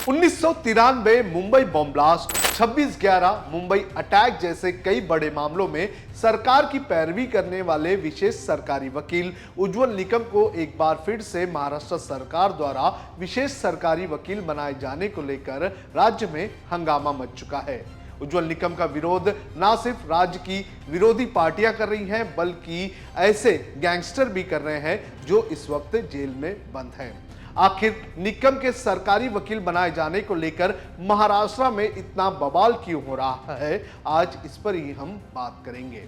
1993 Mumbai bomb blast, 26/11 Mumbai attack जैसे कई बड़े मामलों में सरकार की पैरवी करने वाले विशेष सरकारी वकील उज्जवल निकम को एक बार फिर से महाराष्ट्र सरकार द्वारा विशेष सरकारी वकील बनाए जाने को लेकर राज्य में हंगामा मच चुका है। उज्जवल निकम का विरोध न सिर्फ राज्य की विरोधी पार्टियां कर रही हैं, बल्कि ऐसे गैंगस्टर भी कर रहे हैं जो इस वक्त जेल में बंद हैं। आखिर निकम के सरकारी वकील बनाए जाने को लेकर महाराष्ट्र में इतना बवाल क्यों हो रहा है, आज इस पर ही हम बात करेंगे।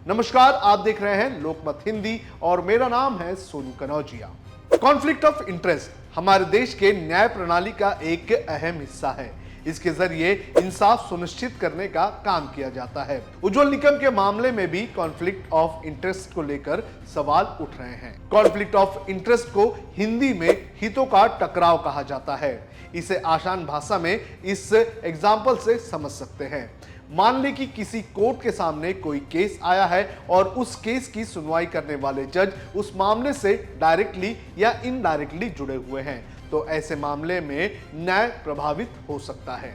नमस्कार, आप देख रहे हैं लोकमत हिंदी और मेरा नाम है Sonu Kanojia. Conflict of interest हमारे देश के न्याय प्रणाली का एक अहम हिस्सा है। इसके जरिए इंसाफ सुनिश्चित करने का काम किया जाता है। उज्जवल निकम के मामले में भी कॉन्फ्लिक्ट ऑफ इंटरेस्ट को लेकर सवाल उठ रहे हैं। कॉन्फ्लिक्ट ऑफ इंटरेस्ट को हिंदी में हितों का टकराव कहा जाता है। इसे आसान भाषा में इस एग्जाम्पल से समझ सकते हैं। मान ले कि किसी कोर्ट के सामने कोई केस आया है और उस केस की सुनवाई करने वाले जज उस मामले से डायरेक्टली या इनडायरेक्टली जुड़े हुए हैं, तो ऐसे मामले में न्याय प्रभावित हो सकता है।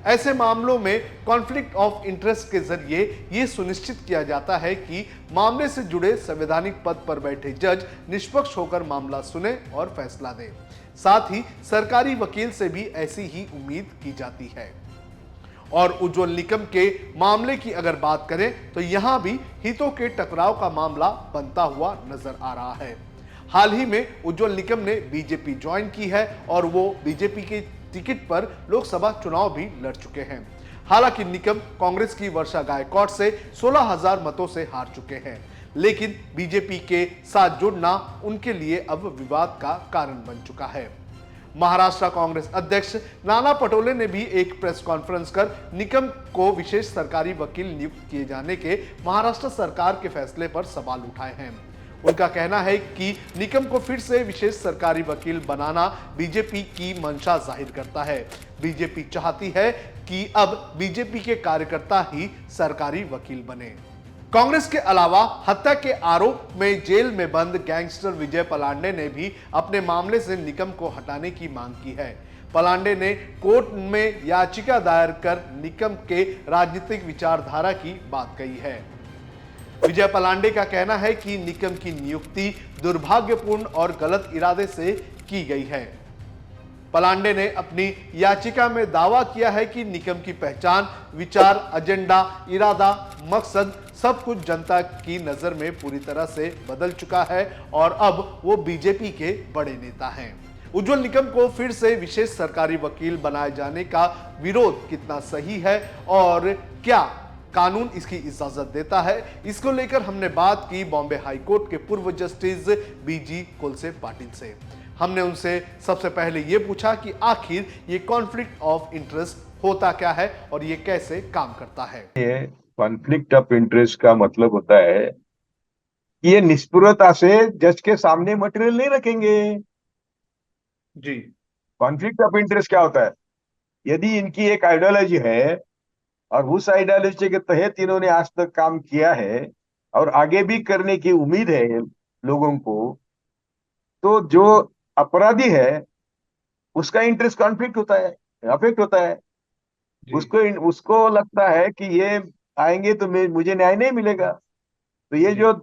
ऐसे मामलों में कॉन्फ्लिक्ट ऑफ इंटरेस्ट के जरिए यह सुनिश्चित किया जाता है कि मामले से जुड़े संवैधानिक पद पर बैठे जज निष्पक्ष होकर मामला सुने और फैसला दें। साथ ही सरकारी वकील से भी ऐसी ही उम्मीद की जाती है। और उज्जवल निकम के मामले की अगर बात करें तो यहां भी हितों के टकराव का मामला बनता हुआ नजर आ रहा है। हाल ही में उज्जवल निकम ने बीजेपी ज्वाइन की है और वो बीजेपी के टिकट पर लोकसभा चुनाव भी लड़ चुके हैं। हालांकि निकम कांग्रेस की वर्षा गायकवाड से 16,000 मतों से हार चुके हैं, लेकिन बीजेपी के साथ जुड़ना उनके लिए अब विवाद का कारण बन चुका है। महाराष्ट्र कांग्रेस अध्यक्ष नाना पटोले ने भी एक प्रेस कॉन्फ्रेंस कर निकम को विशेष सरकारी वकील नियुक्त किए जाने के महाराष्ट्र सरकार के फैसले पर सवाल उठाए हैं। उनका कहना है कि निकम को फिर से विशेष सरकारी वकील बनाना बीजेपी की मंशा जाहिर करता है। बीजेपी चाहती है कि अब बीजेपी के कार्यकर्ता ही सरकारी वकील बने। कांग्रेस के अलावा हत्या के आरोप में जेल में बंद गैंगस्टर विजय पलांडे ने भी अपने मामले से निकम को हटाने की मांग की है। पलांडे ने कोर्ट में याचिका दायर कर निकम के राजनीतिक विचारधारा की बात कही है। विजय पलांडे का कहना है कि निकम की नियुक्ति दुर्भाग्यपूर्ण और गलत इरादे से की गई है। पलांडे ने अपनी याचिका में दावा किया है कि निकम की पहचान, विचार, एजेंडा, इरादा, मकसद सब कुछ जनता की नजर में पूरी तरह से बदल चुका है और अब वो बीजेपी के बड़े नेता हैं। उज्जवल निकम को फिर से विशेष सरकारी वकील बनाए जाने का विरोध कितना सही है और क्या कानून इसकी इजाजत देता है, इसको लेकर हमने बात की बॉम्बे हाई कोर्ट के पूर्व जस्टिस बीजी कोलसे पाटिल से। हमने उनसे सबसे पहले ये पूछा कि आखिर ये कॉन्फ्लिक्ट ऑफ इंटरेस्ट होता क्या है और ये कैसे काम करता है। ये कॉन्फ्लिक्ट ऑफ इंटरेस्ट का मतलब होता है कि ये निष्पक्षता से जज के सामने मटेरियल नहीं रखेंगे। जी कॉन्फ्लिक्ट ऑफ इंटरेस्ट क्या होता है? यदि इनकी एक आइडियोलॉजी है और उस आइडियोलॉजी के तहत इन्होंने आज तक काम किया है और आगे भी करने की उम्मीद है लोगों को, तो जो अपराधी है उसका इंटरेस्ट कॉन्फ्लिक्ट होता है, अफेक्ट होता है। जी उसको उसको लगता है कि ये आएंगे तो मुझे न्याय नहीं मिलेगा। तो ये जी जो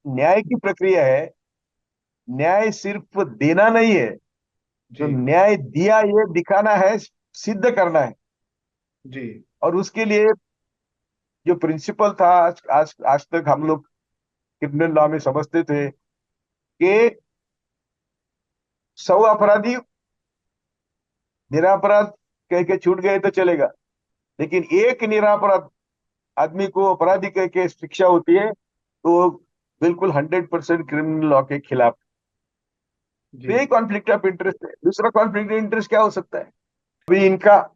न्याय की प्रक्रिया है, न्याय सिर्फ देना नहीं है, तो जी न्याय दिया ये दिखाना है, सिद्ध करना है। जी और उसके लिए जो प्रिंसिपल था, आज तक हम लोग क्रिमिनल लॉ में समझते थे कि 100 अपराधी निरपराध कह के छूट गए तो चलेगा, लेकिन एक निरपराध आदमी को अपराधी कह के शिक्षा होती है तो वो बिल्कुल 100% क्रिमिनल लॉ के खिलाफ। तो जी यही कॉन्फ्लिक्ट ऑफ इंटरेस्ट है। दूसरा कॉन्फ्लिक्ट ऑफ इंटरेस्ट क्या हो सकता है? अभी इनका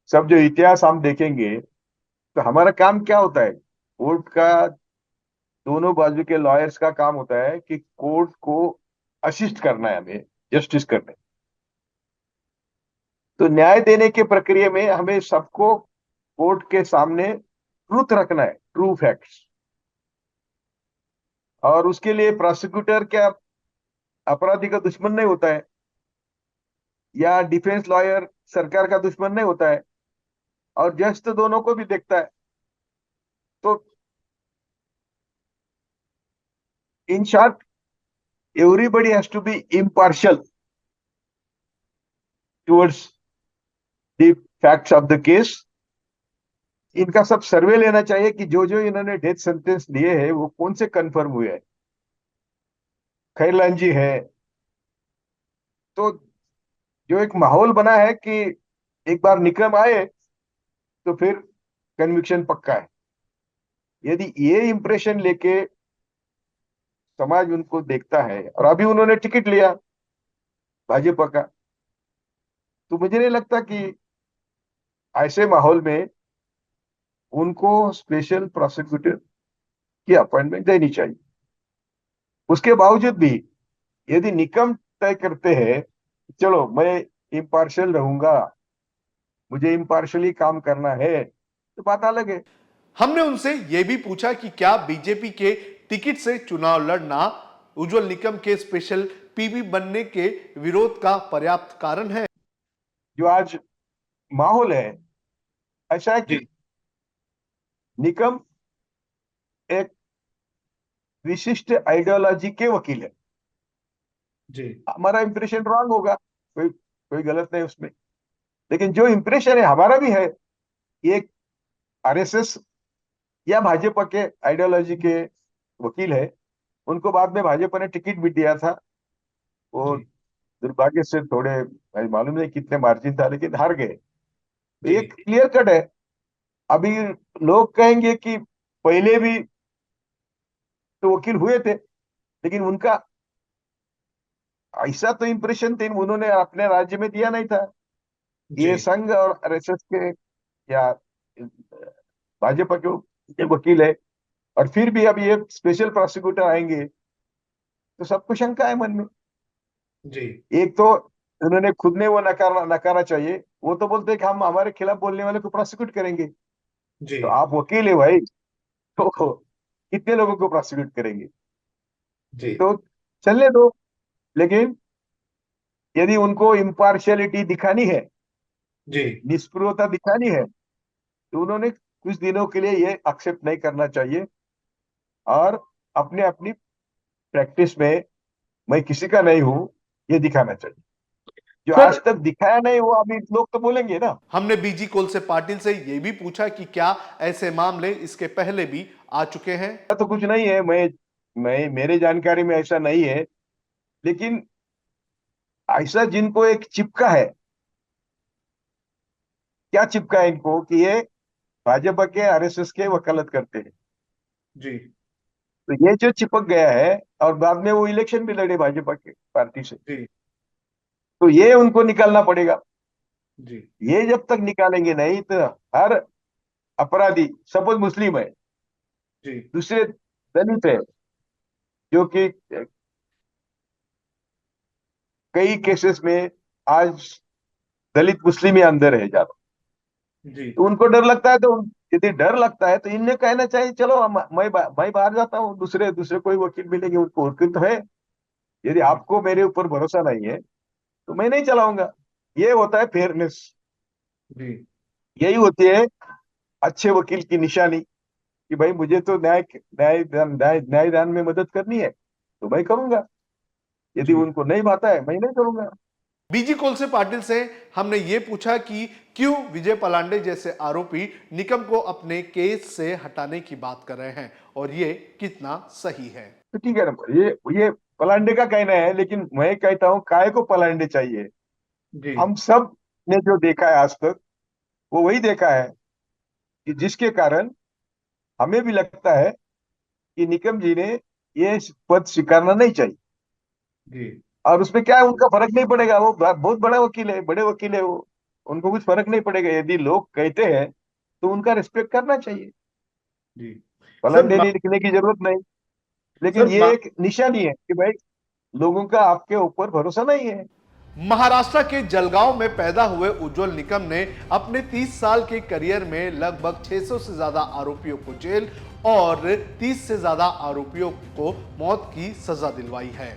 सब जो इतिहास हम देखेंगे तो हमारा काम क्या होता है? कोर्ट का, दोनों बाजू के लॉयर्स का काम होता है कि कोर्ट को असिस्ट करना है, हमें जस्टिस करने। तो न्याय देने के प्रक्रिया में हमें सबको कोर्ट के सामने ट्रूथ रखना है, ट्रू फैक्ट्स। और उसके लिए प्रोसिक्यूटर क्या अपराधी का दुश्मन नहीं होता है। या डिफेंस लॉयर सरकार का दुश्मन नहीं होता है, और जज तो दोनों को भी देखता है। तो in short, everybody has to be impartial towards the facts of the case. इनका सब सर्वे लेना चाहिए कि जो जो इन्होंने डेथ सेंटेंस दिए हैं वो कौन से कंफर्म हुए हैं। खैरलाल जी है, तो जो एक माहौल बना है कि एक बार निकम आए तो फिर कन्विक्शन पक्का है। यदि ये इंप्रेशन लेके समाज उनको देखता है, और अभी उन्होंने टिकट लिया भाजपा का, तो मुझे नहीं लगता कि ऐसे माहौल में उनको स्पेशल प्रोसिक्यूटर की अपॉइंटमेंट देनी चाहिए। उसके बावजूद भी यदि निकम तय करते हैं, चलो मैं इम्पार्शियल रहूंगा, मुझे इम्पार्शियली काम करना है, तो बात अलग है। हमने उनसे यह भी पूछा कि क्या बीजेपी के टिकट से चुनाव लड़ना उज्जवल निकम के स्पेशल पीबी बनने के विरोध का पर्याप्त कारण है। जो आज माहौल है ऐसा है कि जी निकम एक विशिष्ट आइडियोलॉजी के वकील है। जी हमारा इंप्रेशन रॉन्ग होगा, कोई कोई गलत नहीं उसमें, लेकिन जो इंप्रेशन है हमारा भी है, ये आरएसएस या भाजपा के आइडियोलॉजी के वकील है। उनको बाद में भाजपा ने टिकट भी दिया था, वो जी दुर्भाग्य से थोड़े, भाई मालूम नहीं कितने मार्जिन था, लेकिन हार गए। तो जी ये क्लियर कट है। अभी लोग कहेंगे कि पहले भी तो वकील हुए थे, लेकिन उनका ऐसा तो इंप्रेशन थे उन्होंने अपने राज्य में दिया नहीं था। जी ये संघ और आरएसएस के या भाजपा के ये वकील है, और फिर भी अब ये स्पेशल प्रोसिक्यूटर आएंगे तो सबको शंका है मन में। जी एक तो उन्होंने खुद ने वो नकारा नकारा चाहिए, वो तो बोलते हैं कि हम हमारे खिलाफ बोलने वाले को प्रोसिक्यूट करेंगे। जी तो आप वकील है भाई, तो कितने लोगों को प्रोसिक्यूट करेंगे? जी तो चलने दो। लेकिन यदि उनको इम्पार्शियलिटी दिखानी है, जी निष्पृहता दिखानी है, तो उन्होंने कुछ दिनों के लिए ये एक्सेप्ट नहीं करना चाहिए, और अपने अपनी प्रैक्टिस में मैं किसी का नहीं हूं ये दिखाना चाहिए। जो सर, आज तक दिखाया नहीं वो अभी लोग तो बोलेंगे ना। हमने बीजी कोलसे पाटिल से यह भी पूछा कि क्या ऐसे मामले इसके पहले भी आ चुके हैं। तो कुछ नहीं है, मैं मेरे जानकारी में ऐसा नहीं है, लेकिन ऐसा जिनको एक चिपका है, क्या चिपका है इनको कि ये भाजपा के आरएसएस के वकालत करते हैं। जी तो ये जो चिपक गया है, और बाद में वो इलेक्शन भी लड़े भाजपा के पार्टी से, जी तो ये उनको निकालना पड़ेगा। जी ये जब तक निकालेंगे नहीं तो हर अपराधी, सपोज मुस्लिम है, जी दूसरे दलित है, जो कि कई केसेस में आज दलित मुस्लिम ही अंदर है ज्यादा, जी तो उनको डर लगता है। तो यदि डर लगता है तो इन्हें कहना चाहिए चलो मैं बाहर जाता हूँ, दूसरे दूसरे कोई वकील मिलेंगे, उनको वकील तो है। यदि जी आपको मेरे ऊपर भरोसा नहीं है तो मैं नहीं चलाऊंगा। ये होता है फेयरनेस, जी यही होती है अच्छे वकील की निशानी, कि भाई मुझे तो न्यायदान में मदद करनी है तो मैं करूंगा, यदि जी उनको नहीं भाता है मैं नहीं करूंगा। बीजी कोलसे पाटिल से हमने ये पूछा कि क्यों विजय पलांडे जैसे आरोपी निकम को अपने केस से हटाने की बात कर रहे हैं और ये कितना सही है। तो ठीक है ना, ये पलांडे का कहना है, लेकिन मैं कहता हूँ काय को पलांडे चाहिए? जी हम सब ने जो देखा है आज तक, वो वही देखा है कि जिसके कारण हमें भी लगता है कि निकम जी ने ये पद स्वीकारना नहीं चाहिए। जी और उसमें क्या है, उनका फर्क नहीं पड़ेगा, वो बहुत बड़ा वकील है, बड़े वकील है वो, उनको कुछ फर्क नहीं पड़ेगा। यदि लोग कहते हैं तो उनका रिस्पेक्ट करना चाहिए, जी सर पलंडे लिखने की जरूरत नहीं। लेकिन सर ये एक निशानी है कि भाई लोगों का आपके ऊपर भरोसा नहीं है। महाराष्ट्र के जलगांव में पैदा हुए उज्जवल निकम ने अपने 30 साल के करियर में लगभग 600 से ज्यादा आरोपियों को जेल और 30 से ज्यादा आरोपियों को मौत की सजा दिलवाई है।